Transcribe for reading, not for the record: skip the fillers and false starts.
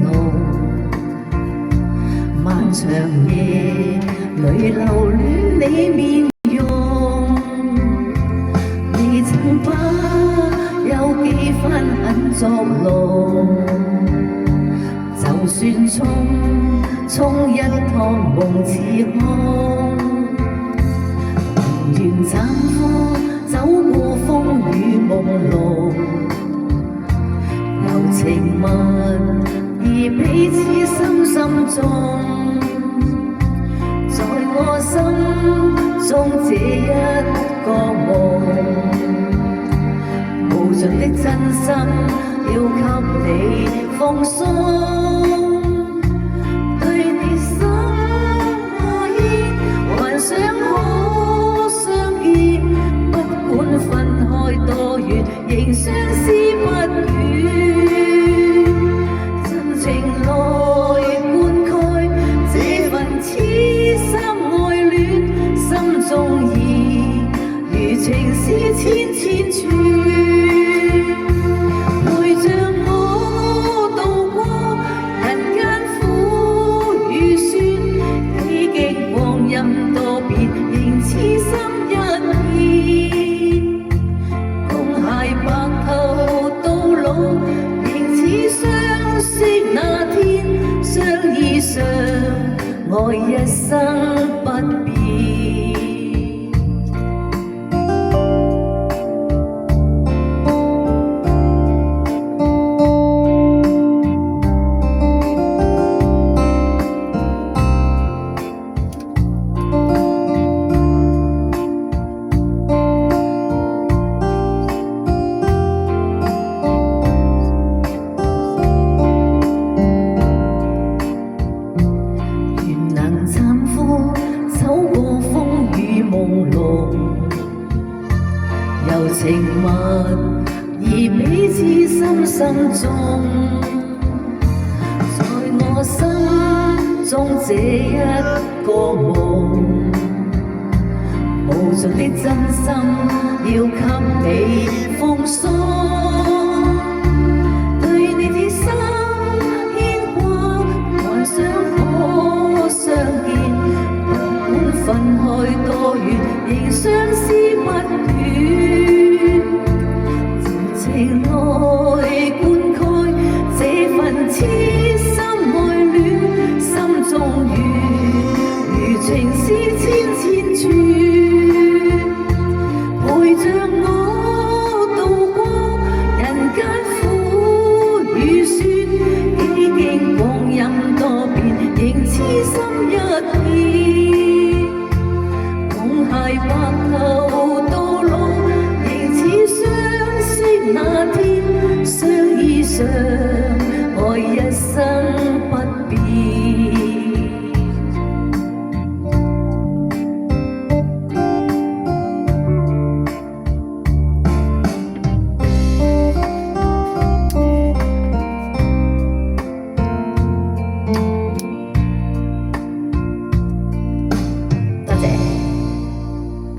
路，漫長夜裏留戀你面容，未曾把有幾分很作弄，就算衝一趟夢似空，寧願斬枯走過風雨夢露，柔情蜜意彼此深深中，在我心中這一個夢，無盡的真心要給你奉送，對你心愛還想可相見，不管分開多遠，仍相思不斷，真情來灌溉這份痴心愛戀，心中意如情絲千千串。愛一生不變。柔情蜜意彼此深深中，在我心中這一個夢，無盡的真心要給你奉送，對你的心牽掛還想可相見，不管分開多遠，仍相思不斷。情來灌溉這份痴心愛戀，心中如情絲千千串，陪着我渡過人間苦與酸，幾經光陰多變，仍痴心一片，共偕白頭到老，仍似相識那天，相依相愛一生不變。